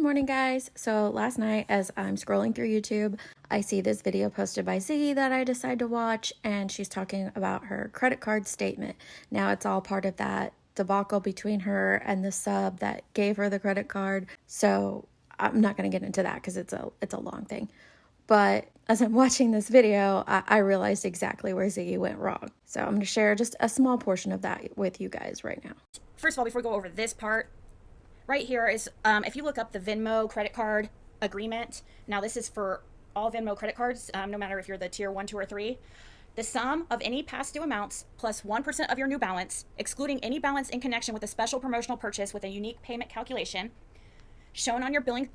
morning, guys. So last night, as I'm scrolling through YouTube, I see this video posted by Ziggy that I decide to watch, and she's talking about her credit card statement. Now it's all part of that debacle between her and the sub that gave her the credit card. So I'm not going to get into that because it's a long thing. But as I'm watching this video, I realized exactly where Ziggy went wrong. So I'm going to share just a small portion of that with you guys right now. First of all, before we go over this part, right here is, if you look up the Venmo credit card agreement, now this is for all Venmo credit cards, no matter if you're the tier 1, 2, or 3. The sum of any past due amounts plus 1% of your new balance, excluding any balance in connection with a special promotional purchase with a unique payment calculation, shown on your billing,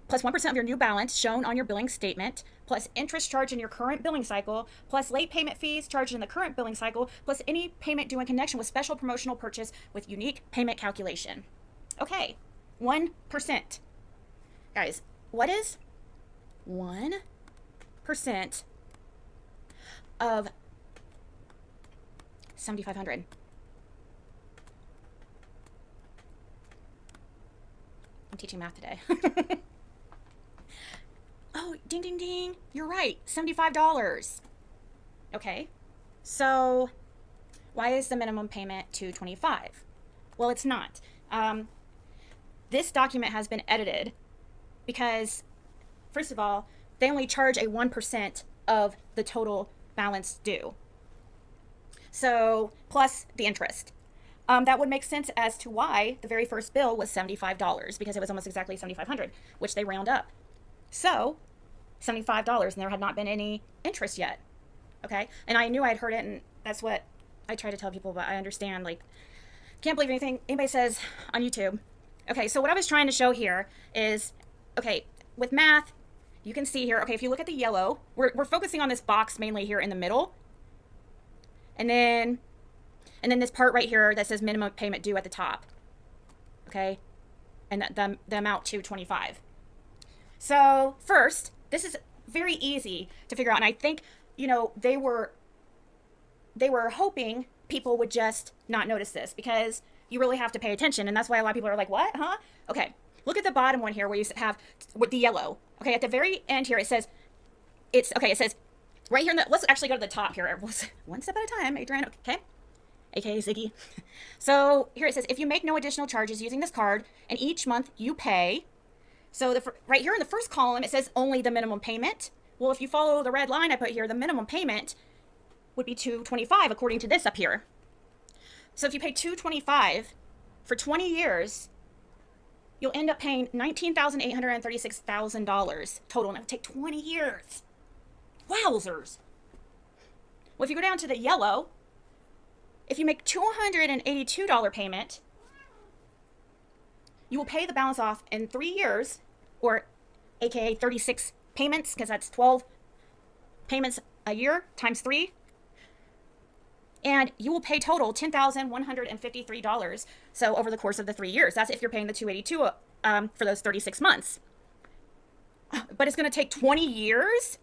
plus 1% of your new balance shown on your billing statement, plus interest charged in your current billing cycle, plus late payment fees charged in the current billing cycle, plus any payment due in connection with special promotional purchase with unique payment calculation. Okay, 1%. Guys, what is 1% of 7,500? I'm teaching math today. Oh, ding, ding, ding. You're right. $75. Okay. So why is the minimum payment $225? Well, it's not. This document has been edited because, first of all, they only charge a 1% of the total balance due. So plus the interest. That would make sense as to why the very first bill was $75 because it was almost exactly $7,500, which they round up. So $75, and there had not been any interest yet. Okay. And I knew I'd heard it, and that's what I try to tell people, but I understand, like, can't believe anything anybody says on YouTube. Okay. So what I was trying to show here is, okay, with math, you can see here, okay, if you look at the yellow, we're focusing on this box mainly here in the middle. And then this part right here that says minimum payment due at the top. Okay. And the amount $225. So first, this is very easy to figure out. And I think, they were hoping people would just not notice this because you really have to pay attention. And that's why a lot of people are like, what? Huh? Okay. Look at the bottom one here where you have with the yellow. Okay. At the very end here, it says right here. Let's actually go to the top here. One step at a time, Adrian. Okay. AKA Ziggy. So here it says, if you make no additional charges using this card and each month you pay. So right here in the first column, it says only the minimum payment. Well, if you follow the red line I put here, the minimum payment would be $225 according to this up here. So if you pay $225 for 20 years, you'll end up paying $19,836,000 total. And it would take 20 years. Wowzers. Well, if you go down to the yellow, if you make $282 payment, you will pay the balance off in 3 years, or AKA 36 payments, because that's 12 payments a year times 3. And you will pay total $10,153. So over the course of the 3 years, that's if you're paying the $282 for those 36 months. But it's going to take 20 years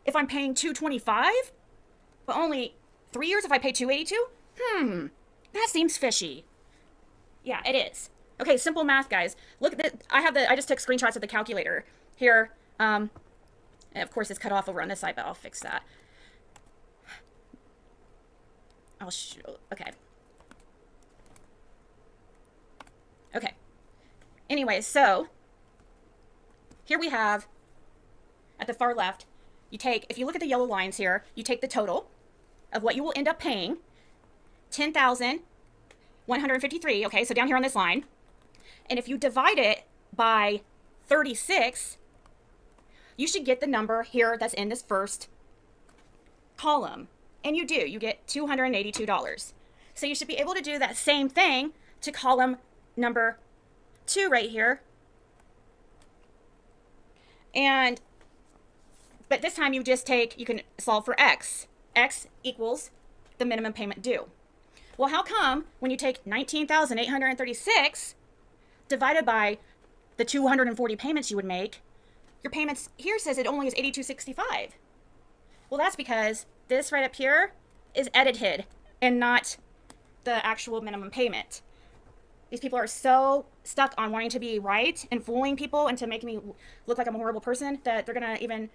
if I'm paying $225, but only 3 years if I pay $282. That seems fishy. Yeah, it is. Okay, simple math, guys. Look at that. I just took screenshots of the calculator here. And of course, it's cut off over on this side, but I'll fix that. Okay. Okay. Anyway, so here we have at the far left, if you look at the yellow lines here, you take the total of what you will end up paying, $10,153. Okay, so down here on this line. And if you divide it by 36, you should get the number here that's in this first column. And you do. You get $282. So you should be able to do that same thing to column number 2 right here. But this time you can solve for X. X equals the minimum payment due. Well, how come when you take 19,836 divided by the 240 payments you would make, your payments here says it only is $82.65? Well, that's because this right up here is edited and not the actual minimum payment. These people are so stuck on wanting to be right and fooling people and to make me look like I'm a horrible person that they're going to even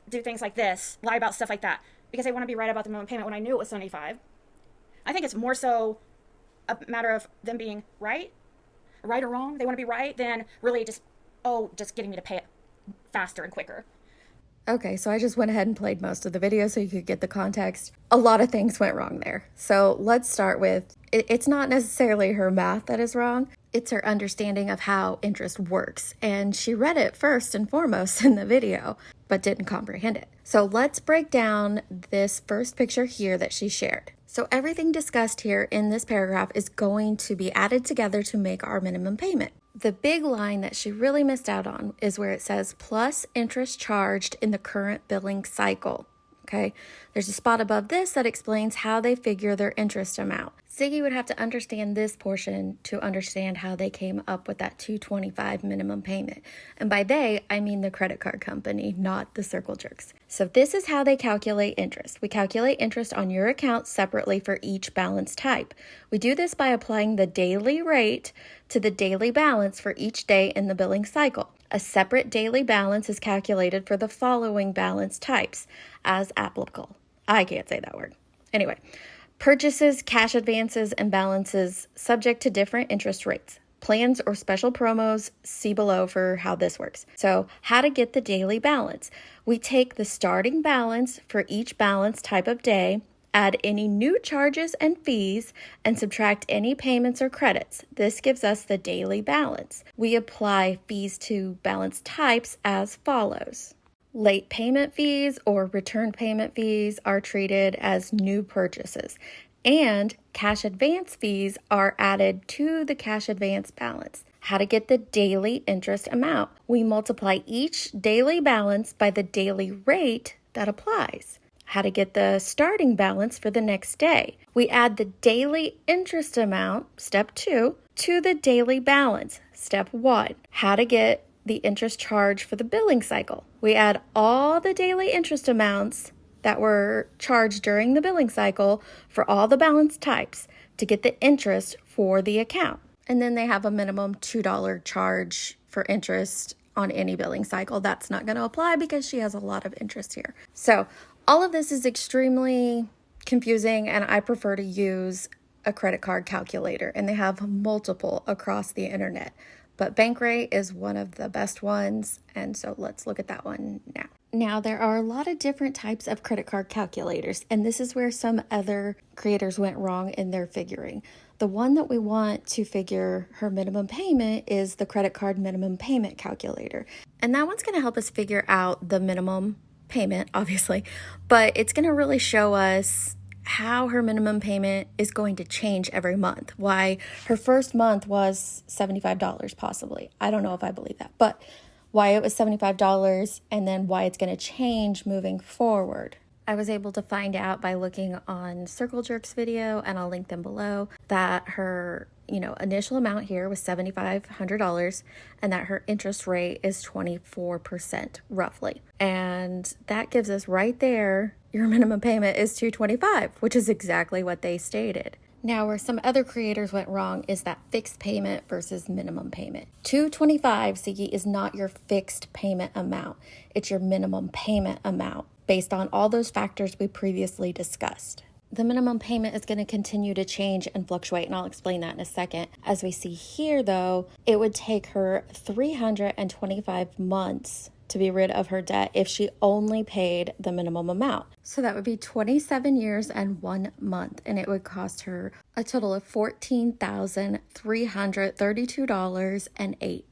do things like this, lie about stuff like that, because they want to be right about the minimum payment when I knew it was 75. I think it's more so a matter of them being right or wrong. They want to be right than really just getting me to pay it faster and quicker. Okay, so I just went ahead and played most of the video so you could get the context. A lot of things went wrong there. So let's start with, it's not necessarily her math that is wrong, it's her understanding of how interest works. And she read it first and foremost in the video, but didn't comprehend it. So let's break down this first picture here that she shared. So everything discussed here in this paragraph is going to be added together to make our minimum payment. The big line that she really missed out on is where it says plus interest charged in the current billing cycle. Okay, there's a spot above this that explains how they figure their interest amount. Ziggy would have to understand this portion to understand how they came up with that $225 minimum payment. And by they, I mean the credit card company, not the circle jerks. So this is how they calculate interest. We calculate interest on your account separately for each balance type. We do this by applying the daily rate to the daily balance for each day in the billing cycle. A separate daily balance is calculated for the following balance types as applicable. I can't say that word. Anyway, purchases, cash advances, and balances subject to different interest rates. Plans or special promos, see below for how this works. So, how to get the daily balance. We take the starting balance for each balance type of day, add any new charges and fees, and subtract any payments or credits. This gives us the daily balance. We apply fees to balance types as follows. Late payment fees or return payment fees are treated as new purchases, and cash advance fees are added to the cash advance balance. How to get the daily interest amount. We multiply each daily balance by the daily rate that applies. How to get the starting balance for the next day. We add the daily interest amount, step 2, to the daily balance, step 1. How to get the interest charge for the billing cycle. We add all the daily interest amounts that were charged during the billing cycle for all the balance types to get the interest for the account. And then they have a minimum $2 charge for interest on any billing cycle. That's not going to apply because she has a lot of interest here. So all of this is extremely confusing, and I prefer to use a credit card calculator, and they have multiple across the internet. But Bankrate is one of the best ones, and so let's look at that one now. Now, there are a lot of different types of credit card calculators, and this is where some other creators went wrong in their figuring. The one that we want to figure her minimum payment is the credit card minimum payment calculator. And that one's going to help us figure out the minimum payment, obviously, but it's going to really show us how her minimum payment is going to change every month. Why her first month was $75 possibly. I don't know if I believe that, but why it was $75 and then why it's going to change moving forward. I was able to find out by looking on Circle Jerk's video, and I'll link them below, that her initial amount here was $7,500 and that her interest rate is 24% roughly. And that gives us right there, your minimum payment is $225, which is exactly what they stated. Now, where some other creators went wrong is that fixed payment versus minimum payment. $225, Ziggy, is not your fixed payment amount. It's your minimum payment amount based on all those factors we previously discussed. The minimum payment is going to continue to change and fluctuate, and I'll explain that in a second. As we see here, though, it would take her 325 months to be rid of her debt if she only paid the minimum amount. So that would be 27 years and 1 month, and it would cost her a total of $14,332.08.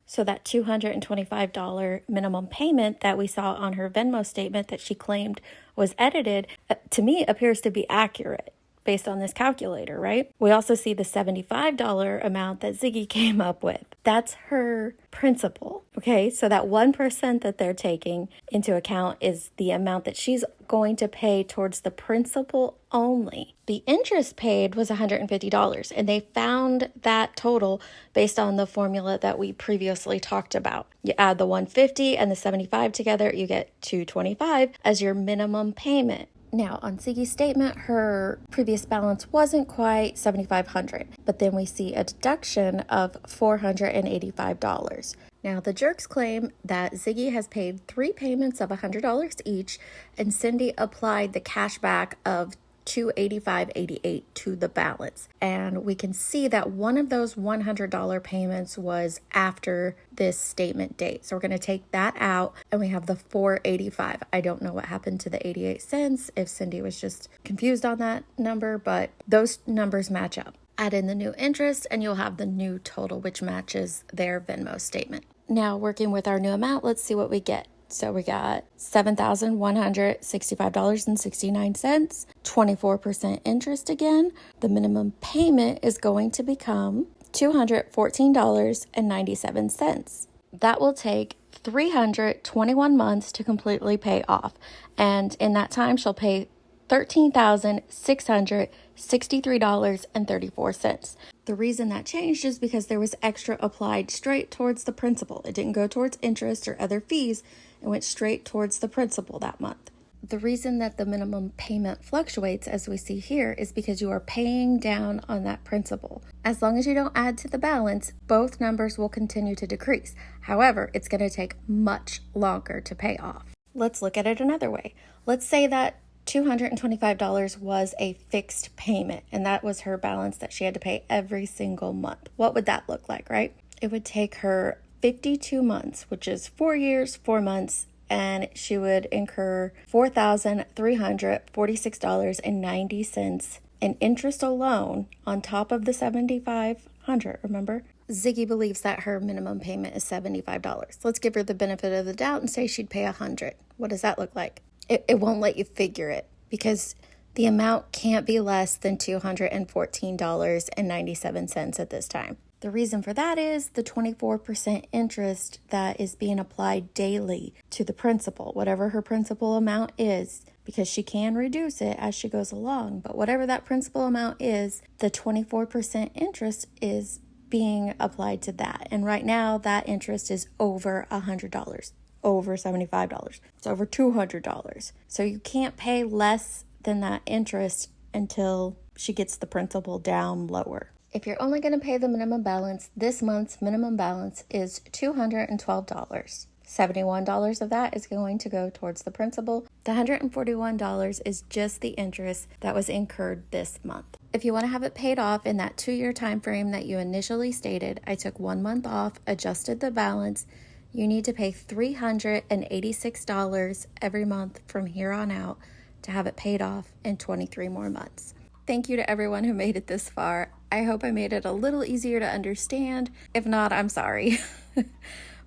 So that $225 minimum payment that we saw on her Venmo statement that she claimed was edited, to me appears to be accurate based on this calculator, right? We also see the $75 amount that Ziggy came up with. That's her principal, okay? So that 1% that they're taking into account is the amount that she's going to pay towards the principal only. The interest paid was $150, and they found that total based on the formula that we previously talked about. You add the $150 and the $75 together, you get $225 as your minimum payment. Now, on Ziggy's statement, her previous balance wasn't quite $7,500, but then we see a deduction of $485. Now, the jerks claim that Ziggy has paid 3 payments of $100 each, and Cindy applied the cash back of $285.88 to the balance. And we can see that one of those $100 payments was after this statement date. So we're going to take that out and we have the $485. I don't know what happened to the 88 cents, if Cindy was just confused on that number, but those numbers match up. Add in the new interest and you'll have the new total, which matches their Venmo statement. Now, working with our new amount, let's see what we get. So we got $7,165.69, 24% interest again. The minimum payment is going to become $214.97. That will take 321 months to completely pay off. And in that time, she'll pay $13,663.34. The reason that changed is because there was extra applied straight towards the principal. It didn't go towards interest or other fees. It went straight towards the principal that month. The reason that the minimum payment fluctuates, as we see here, is because you are paying down on that principal. As long as you don't add to the balance, both numbers will continue to decrease. However, it's going to take much longer to pay off. Let's look at it another way. Let's say that $225 was a fixed payment, and that was her balance that she had to pay every single month. What would that look like, right? It would take her 52 months, which is 4 years, 4 months, and she would incur $4,346.90 in interest alone on top of the $7,500, remember? Ziggy believes that her minimum payment is $75. Let's give her the benefit of the doubt and say she'd pay $100. What does that look like? It won't let you figure it because the amount can't be less than $214.97 at this time. The reason for that is the 24% interest that is being applied daily to the principal, whatever her principal amount is, because she can reduce it as she goes along. But whatever that principal amount is, the 24% interest is being applied to that. And right now that interest is over $100. Over $75. It's over $200. So you can't pay less than that interest until she gets the principal down lower. If you're only going to pay the minimum balance, this month's minimum balance is $212. $71 of that is going to go towards the principal. The $141 is just the interest that was incurred this month. If you want to have it paid off in that 2-year time frame that you initially stated, I took 1 month off, adjusted the balance. You need to pay $386 every month from here on out to have it paid off in 23 more months. Thank you to everyone who made it this far. I hope I made it a little easier to understand. If not, I'm sorry.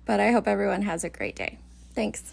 But I hope everyone has a great day. Thanks.